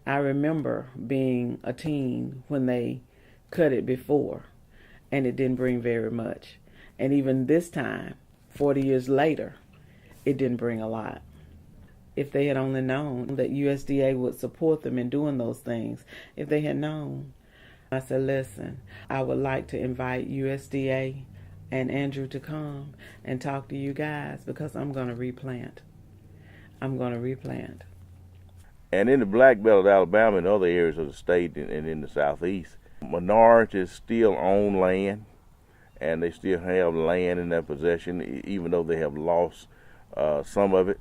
I remember being a teen when they cut it before, and it didn't bring very much. And even this time, 40 years later, it didn't bring a lot. If they had only known that USDA would support them in doing those things, if they had known, I said, listen, I would like to invite USDA and Andrew to come and talk to you guys because I'm going to replant. I'm going to replant. And in the Black Belt of Alabama and other areas of the state and in the southeast, minorities still own land, and they still have land in their possession, even though they have lost some of it.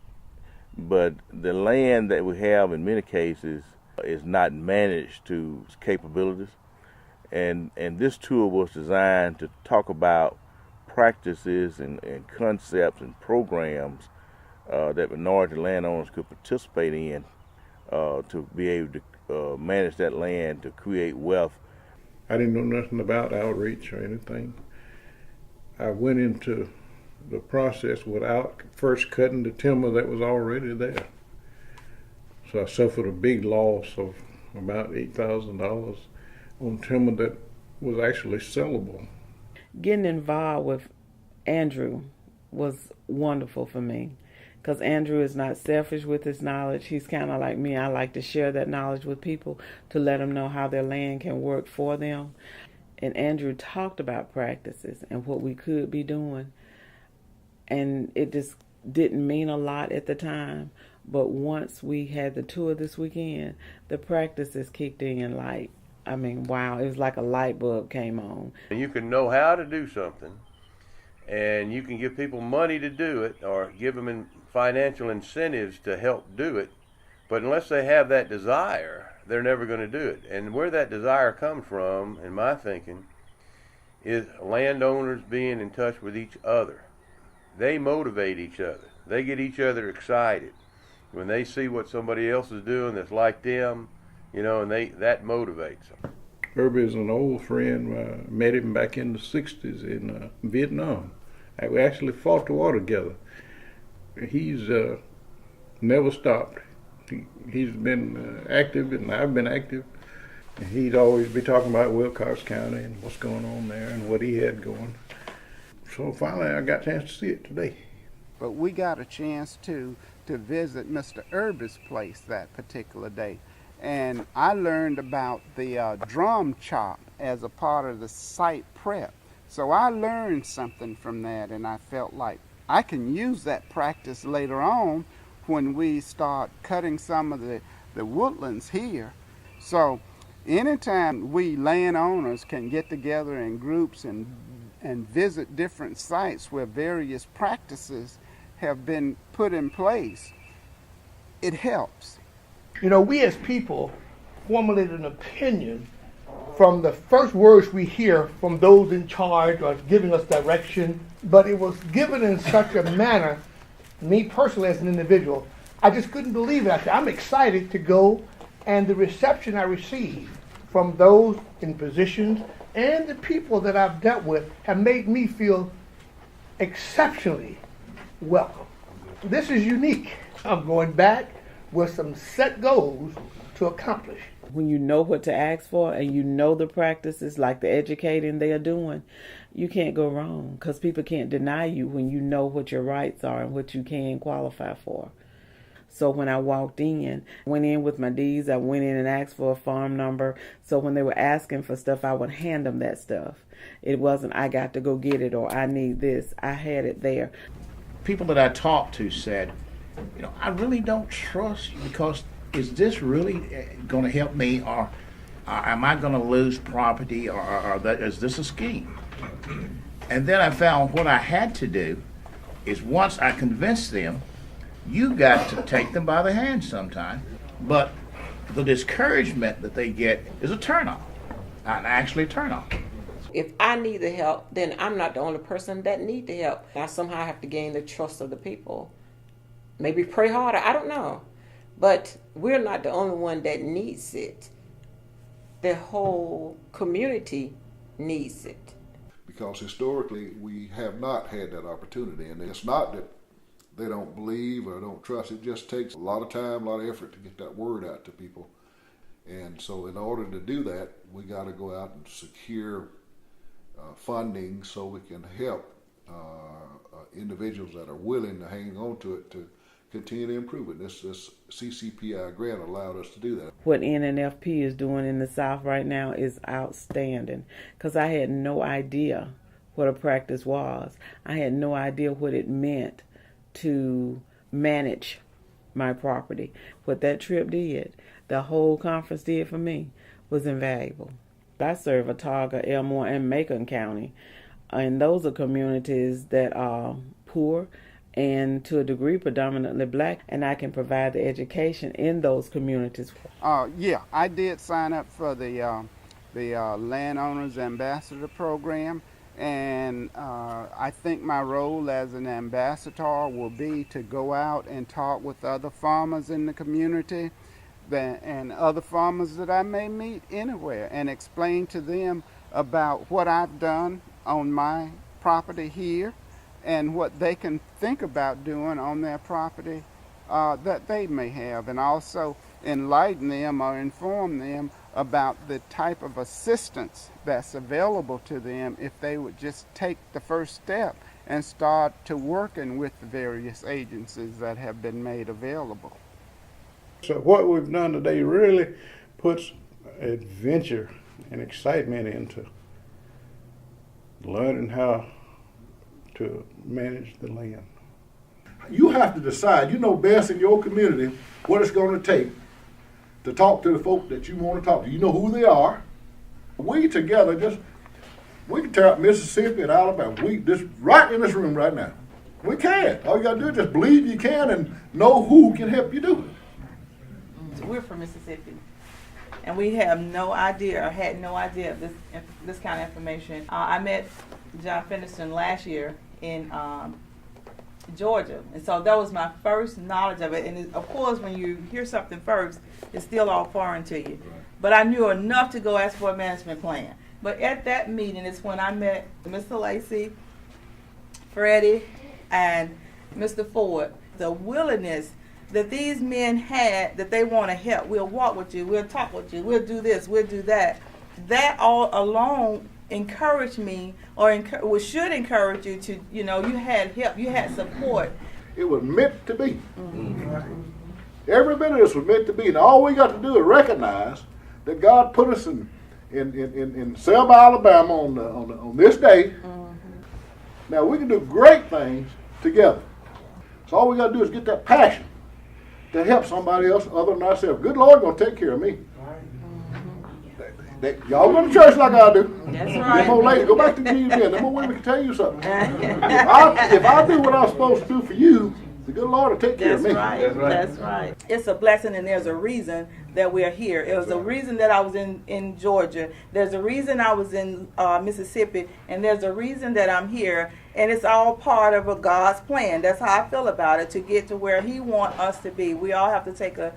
But the land that we have in many cases is not managed to its capabilities. And this tour was designed to talk about practices and concepts and programs that minority landowners could participate in to be able to manage that land to create wealth. I didn't know nothing about outreach or anything. I went into the process without first cutting the timber that was already there. So I suffered a big loss of about $8,000 on timber that was actually sellable. Getting involved with Andrew was wonderful for me because Andrew is not selfish with his knowledge. He's kind of like me. I like to share that knowledge with people to let them know how their land can work for them. And Andrew talked about practices and what we could be doing. And it just didn't mean a lot at the time. But once we had the tour this weekend, the practices kicked in like, I mean, wow, it was like a light bulb came on. You can know how to do something, and you can give people money to do it or give them financial incentives to help do it. But unless they have that desire, they're never going to do it. And where that desire comes from, in my thinking, is landowners being in touch with each other. They motivate each other. They get each other excited when they see what somebody else is doing that's like them, you know, and that motivates them. Herbie is an old friend. Met him back in the 60s in Vietnam. We actually fought the war together. He's never stopped. He's been active, and I've been active. And he'd always be talking about Wilcox County and what's going on there and what he had going. So finally I got a chance to see it today. But we got a chance to visit Mr. Irby's place that particular day. And I learned about the drum chop as a part of the site prep. So I learned something from that, and I felt like I can use that practice later on when we start cutting some of the woodlands here. So anytime we landowners can get together in groups and visit different sites where various practices have been put in place, it helps. You know, we as people formulate an opinion from the first words we hear from those in charge or giving us direction, but it was given in such a manner, me personally as an individual, I just couldn't believe it. I said, I'm excited to go, and the reception I received from those in positions and the people that I've dealt with have made me feel exceptionally welcome. This is unique. I'm going back with some set goals to accomplish. When you know what to ask for and you know the practices like the educating they are doing, you can't go wrong because people can't deny you when you know what your rights are and what you can qualify for. So when I went in with my deeds, I went in and asked for a farm number. So when they were asking for stuff, I would hand them that stuff. It wasn't, I got to go get it or I need this. I had it there. People that I talked to said, you know, I really don't trust you because is this really going to help me or am I going to lose property or is this a scheme? And then I found what I had to do is once I convinced them, you got to take them by the hand sometime, but the discouragement that they get is a turnoff, an actually turnoff. If I need the help, then I'm not the only person that need the help. I somehow have to gain the trust of the people. Maybe pray harder, I don't know. But we're not the only one that needs it. The whole community needs it. Because historically, we have not had that opportunity. And it's not that they don't believe or don't trust. It just takes a lot of time, a lot of effort to get that word out to people. And so in order to do that, we got to go out and secure funding so we can help individuals that are willing to hang on to it to continue to improve it. This CCPI grant allowed us to do that. What NNFP is doing in the South right now is outstanding, because I had no idea what a practice was. I had no idea what it meant to manage my property. What that trip did, the whole conference did for me, was invaluable. I serve Autauga, Elmore, and Macon County, and those are communities that are poor and to a degree predominantly black, and I can provide the education in those communities. Yeah, I did sign up for the Landowners Ambassador program, and I think my role as an ambassador will be to go out and talk with other farmers in the community and other farmers that I may meet anywhere, and explain to them about what I've done on my property here and what they can think about doing on their property that they may have, and also enlighten them or inform them about the type of assistance that's available to them if they would just take the first step and start to working with the various agencies that have been made available. So what we've done today really puts adventure and excitement into learning how to manage the land. You have to decide, you know best in your community what it's going to take to talk to the folk that you want to talk to. You know who they are. We together we can tear up Mississippi and Alabama. We just right in this room right now. We can. All you got to do is just believe you can and know who can help you do it. So we're from Mississippi, and we have no idea or had no idea of this kind of information. I met John Fenderson last year in Georgia, and so that was my first knowledge of it. And of course, when you hear something first, it's still all foreign to you. But I knew enough to go ask for a management plan. But at that meeting is when I met Mr. Lacey, Freddie, and Mr. Ford. The willingness that these men had that they want to help. We'll walk with you, we'll talk with you, we'll do this, we'll do that. That all alone encouraged me, or should encourage you to, you had help, you had support. It was meant to be. Mm-hmm. Every bit of this was meant to be. And all we got to do is recognize that God put us in Selma, Alabama on this day. Mm-hmm. Now we can do great things together. So all we got to do is get that passion to help somebody else other than ourselves. Good Lord going to take care of me. Y'all go to church like I do. That's right. Them old ladies, go back to the museum. Them old women can tell you something. If I do what I'm supposed to do for you, the good Lord will take care of me. Right. That's right. It's a blessing, and there's a reason that we're here. It was a reason that I was in Georgia. There's a reason I was in Mississippi, and there's a reason that I'm here. And it's all part of a God's plan. That's how I feel about it, to get to where He wants us to be. We all have to take a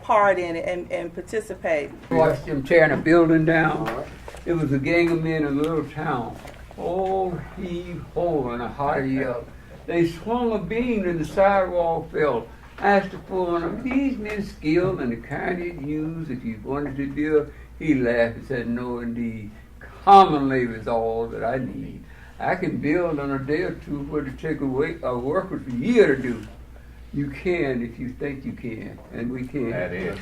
part in it and participate. I watched them tearing a building down. It was a gang of men in a little town. Oh, heave-ho, and a hot yell. They swung a beam and the sidewall fell. I asked the foreman, are these men skilled and the kind you'd use if you wanted to build? He laughed and said, no, indeed. Common labor is all that I need. I can build in a day or two what it take a worker a year to do. You can if you think you can, and we can. That is.